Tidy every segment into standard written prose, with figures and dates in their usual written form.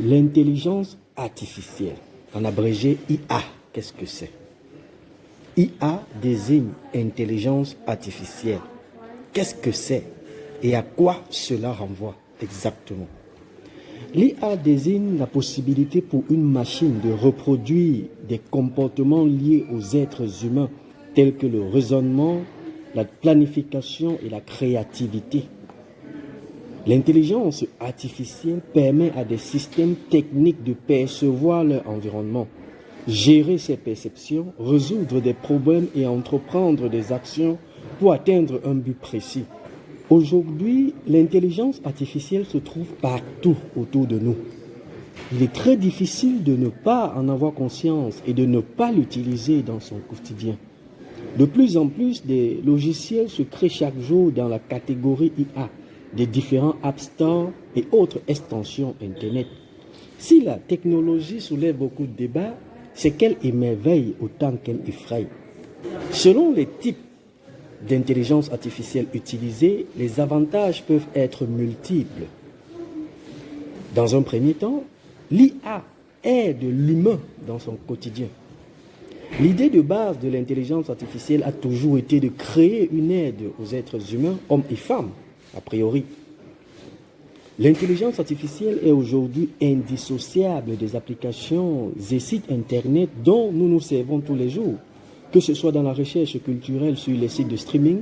L'intelligence artificielle, en abrégé IA, qu'est-ce que c'est? IA désigne intelligence artificielle. Qu'est-ce que c'est et à quoi cela renvoie exactement? L'IA désigne la possibilité pour une machine de reproduire des comportements liés aux êtres humains, tels que le raisonnement, la planification et la créativité. L'intelligence artificielle permet à des systèmes techniques de percevoir leur environnement, gérer ses perceptions, résoudre des problèmes et entreprendre des actions pour atteindre un but précis. Aujourd'hui, l'intelligence artificielle se trouve partout autour de nous. Il est très difficile de ne pas en avoir conscience et de ne pas l'utiliser dans son quotidien. De plus en plus, des logiciels se créent chaque jour dans la catégorie IA, des différents App Store et autres extensions Internet. Si la technologie soulève beaucoup de débats, c'est qu'elle émerveille autant qu'elle effraie. Selon les types d'intelligence artificielle utilisés, les avantages peuvent être multiples. Dans un premier temps, l'IA aide l'humain dans son quotidien. L'idée de base de l'intelligence artificielle a toujours été de créer une aide aux êtres humains, hommes et femmes, a priori. L'intelligence artificielle est aujourd'hui indissociable des applications et sites Internet dont nous nous servons tous les jours, que ce soit dans la recherche culturelle sur les sites de streaming,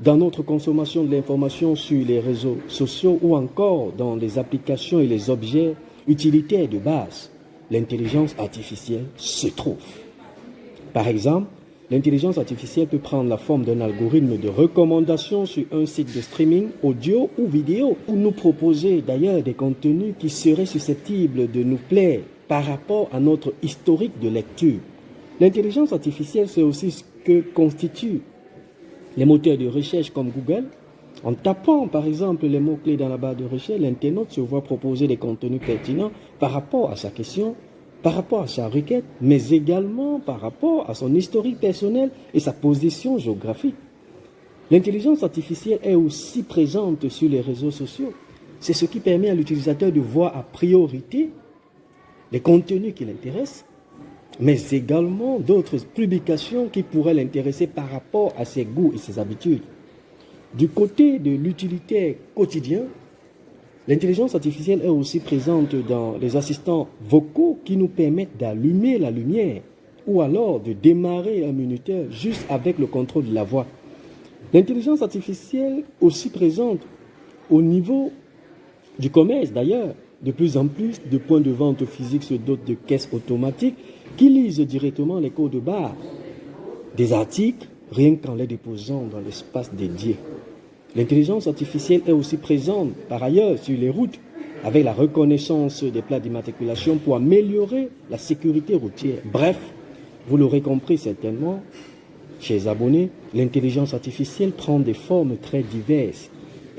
dans notre consommation de l'information sur les réseaux sociaux ou encore dans les applications et les objets utilitaires de base. L'intelligence artificielle se trouve. Par exemple, l'intelligence artificielle peut prendre la forme d'un algorithme de recommandation sur un site de streaming audio ou vidéo, ou nous proposer d'ailleurs des contenus qui seraient susceptibles de nous plaire par rapport à notre historique de lecture. L'intelligence artificielle, c'est aussi ce que constituent les moteurs de recherche comme Google. En tapant par exemple les mots-clés dans la barre de recherche, l'internaute se voit proposer des contenus pertinents par rapport à sa question, par rapport à sa requête, mais également par rapport à son historique personnel et sa position géographique. L'intelligence artificielle est aussi présente sur les réseaux sociaux. C'est ce qui permet à l'utilisateur de voir à priorité les contenus qui l'intéressent, mais également d'autres publications qui pourraient l'intéresser par rapport à ses goûts et ses habitudes. Du côté de l'utilitaire quotidien, l'intelligence artificielle est aussi présente dans les assistants vocaux qui nous permettent d'allumer la lumière ou alors de démarrer un minuteur juste avec le contrôle de la voix. L'intelligence artificielle aussi présente au niveau du commerce d'ailleurs. De plus en plus de points de vente physiques se dotent de caisses automatiques qui lisent directement les codes barres des articles rien qu'en les déposant dans l'espace dédié. L'intelligence artificielle est aussi présente par ailleurs sur les routes avec la reconnaissance des plaques d'immatriculation pour améliorer la sécurité routière. Bref, vous l'aurez compris certainement, chers abonnés, l'intelligence artificielle prend des formes très diverses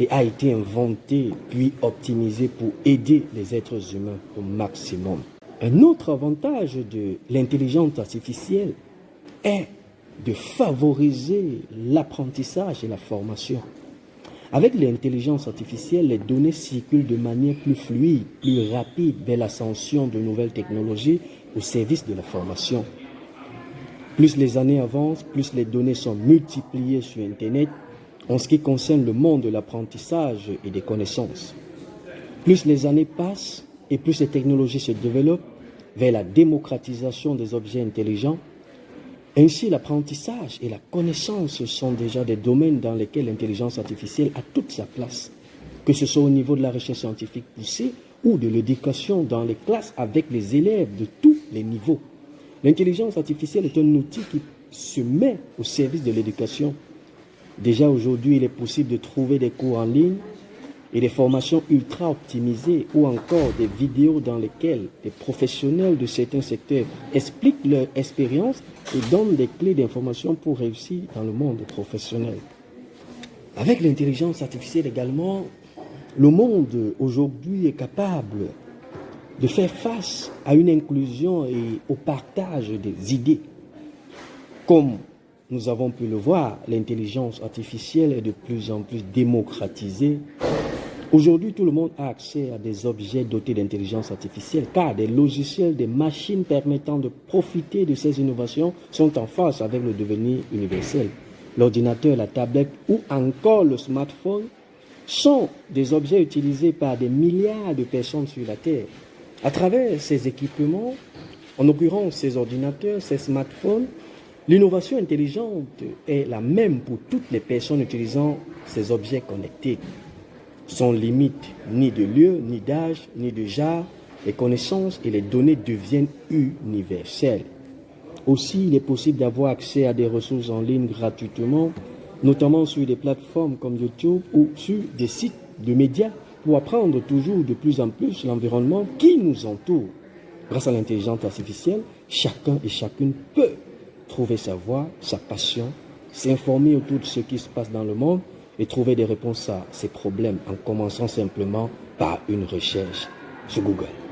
et a été inventée puis optimisée pour aider les êtres humains au maximum. Un autre avantage de l'intelligence artificielle est de favoriser l'apprentissage et la formation. Avec l'intelligence artificielle, les données circulent de manière plus fluide, plus rapide vers l'ascension de nouvelles technologies au service de la formation. Plus les années avancent, plus les données sont multipliées sur Internet en ce qui concerne le monde de l'apprentissage et des connaissances. Plus les années passent et plus les technologies se développent vers la démocratisation des objets intelligents. Ainsi, l'apprentissage et la connaissance sont déjà des domaines dans lesquels l'intelligence artificielle a toute sa place, que ce soit au niveau de la recherche scientifique poussée ou de l'éducation dans les classes avec les élèves de tous les niveaux. L'intelligence artificielle est un outil qui se met au service de l'éducation. Déjà aujourd'hui, il est possible de trouver des cours en ligne et des formations ultra optimisées ou encore des vidéos dans lesquelles des professionnels de certains secteurs expliquent leur expérience et donnent des clés d'information pour réussir dans le monde professionnel. Avec l'intelligence artificielle également, le monde aujourd'hui est capable de faire face à une inclusion et au partage des idées. Comme nous avons pu le voir, l'intelligence artificielle est de plus en plus démocratisée Aujourd'hui, tout le monde a accès à des objets dotés d'intelligence artificielle, car des logiciels, des machines permettant de profiter de ces innovations sont en phase avec le devenir universel. L'ordinateur, la tablette ou encore le smartphone sont des objets utilisés par des milliards de personnes sur la Terre. À travers ces équipements, en l'occurrence ces ordinateurs, ces smartphones, l'innovation intelligente est la même pour toutes les personnes utilisant ces objets connectés. Sans limite ni de lieu, ni d'âge, ni de genre, les connaissances et les données deviennent universelles. Aussi, il est possible d'avoir accès à des ressources en ligne gratuitement, notamment sur des plateformes comme YouTube ou sur des sites de médias pour apprendre toujours de plus en plus l'environnement qui nous entoure. Grâce à l'intelligence artificielle, chacun et chacune peut trouver sa voie, sa passion, s'informer autour de ce qui se passe dans le monde et trouver des réponses à ses problèmes en commençant simplement par une recherche sur Google.